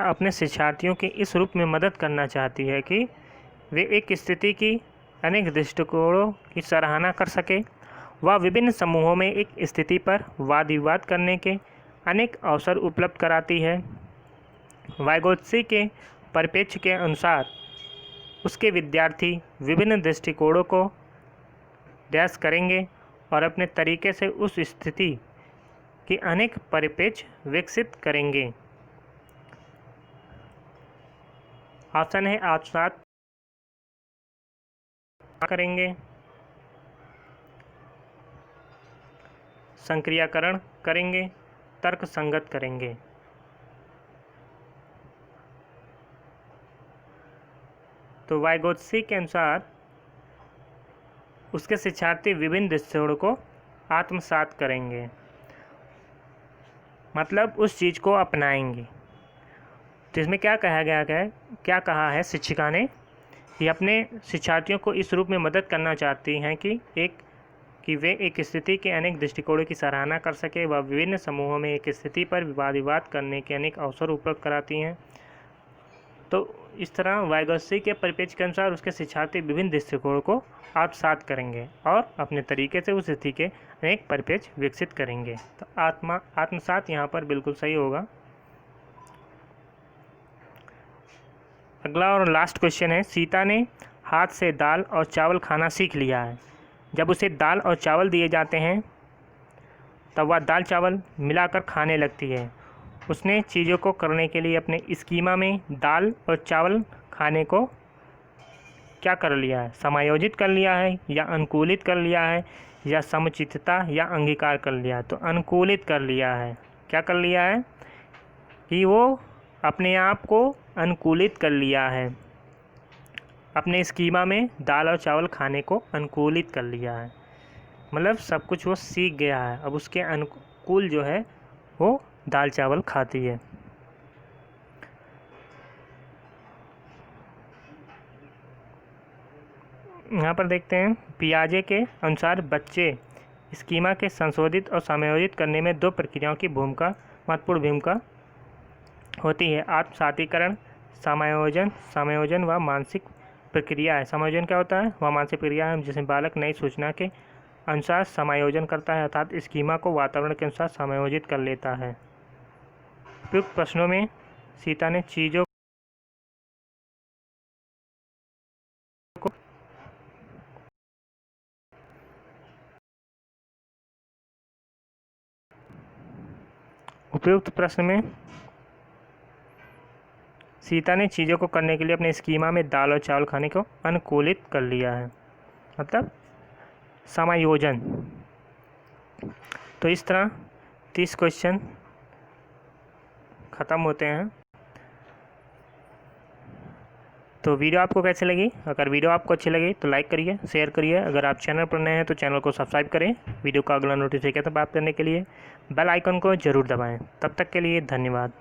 Speaker 1: अपने शिक्षार्थियों के इस रूप में मदद करना चाहती है कि वे एक स्थिति की अनेक दृष्टिकोणों की सराहना कर सके। वह विभिन्न समूहों में एक स्थिति पर वाद विवाद करने के अनेक अवसर उपलब्ध कराती है। वाइगोत्स्की के परिप्रेक्ष्य के अनुसार उसके विद्यार्थी विभिन्न दृष्टिकोणों को अभ्यास करेंगे और अपने तरीके से उस स्थिति के अनेक परिप्रेक्ष्य विकसित करेंगे। ऑप्शन है आत्मसात करेंगे, संक्रियाकरण करेंगे, तर्क संगत करेंगे। तो वाइगोत्स्की के अनुसार उसके शिक्षार्थी विभिन्न दृष्टिकोणों को आत्मसात करेंगे, मतलब उस चीज़ को अपनाएंगे। तो इसमें क्या कहा है शिक्षिका ने कि अपने शिक्षार्थियों को इस रूप में मदद करना चाहती हैं कि एक कि वे एक स्थिति के अनेक दृष्टिकोणों की सराहना कर सके व विभिन्न समूहों में एक स्थिति पर वाद विवाद करने के अनेक अवसर उपलब्ध कराती हैं। तो इस तरह वाइगोत्स्की के परिप्रेक्ष्य के अनुसार उसके शिक्षार्थी विभिन्न दृष्टिकोणों को आत्मसात करेंगे और अपने तरीके से उस स्थिति के अनेक परिप्रेक्ष्य विकसित करेंगे। तो आत्मसात यहाँ पर बिल्कुल सही होगा। अगला और लास्ट क्वेश्चन है, सीता ने हाथ से दाल और चावल खाना सीख लिया है। जब उसे दाल और चावल दिए जाते हैं तब वह दाल चावल मिलाकर खाने लगती है। उसने चीज़ों को करने के लिए अपने स्कीमा में दाल और चावल खाने को क्या कर लिया है, समायोजित कर लिया है या अनुकूलित कर लिया है या समुचितता या अंगीकार कर लिया है। तो अनुकूलित कर लिया है। क्या कर लिया है कि वो अपने आप को अनुकूलित कर लिया है, अपने स्कीमा में दाल और चावल खाने को अनुकूलित कर लिया है, मतलब सब कुछ वो सीख गया है। अब उसके अनुकूल जो है वो दाल चावल खाती है। यहाँ पर देखते हैं, पियाजे के अनुसार बच्चे स्कीमा के संशोधित और समायोजित करने में दो प्रक्रियाओं की महत्वपूर्ण भूमिका होती है। आत्मसातीकरण, समायोजन व मानसिक प्रक्रिया है। समायोजन क्या होता है? वह मानसिक प्रक्रिया है जिसमें बालक नई सूचना के अनुसार समायोजन करता है, अर्थात स्कीमा को वातावरण के अनुसार समायोजित कर लेता है। उपयुक्त प्रश्नों में सीता ने चीज़ों को उपयुक्त प्रश्न में सीता ने चीज़ों को करने के लिए अपने स्कीमा में दाल और चावल खाने को अनुकूलित कर लिया है, मतलब समायोजन। तो इस तरह 30 क्वेश्चन ख़त्म होते हैं। तो वीडियो आपको कैसे लगी? अगर वीडियो आपको अच्छी लगी तो लाइक करिए, शेयर करिए। अगर आप चैनल पर नए हैं तो चैनल को सब्सक्राइब करें। वीडियो का अगला नोटिफिकेशन प्राप्त करने के लिए बेल आइकन को ज़रूर दबाएं। तब तक के लिए धन्यवाद।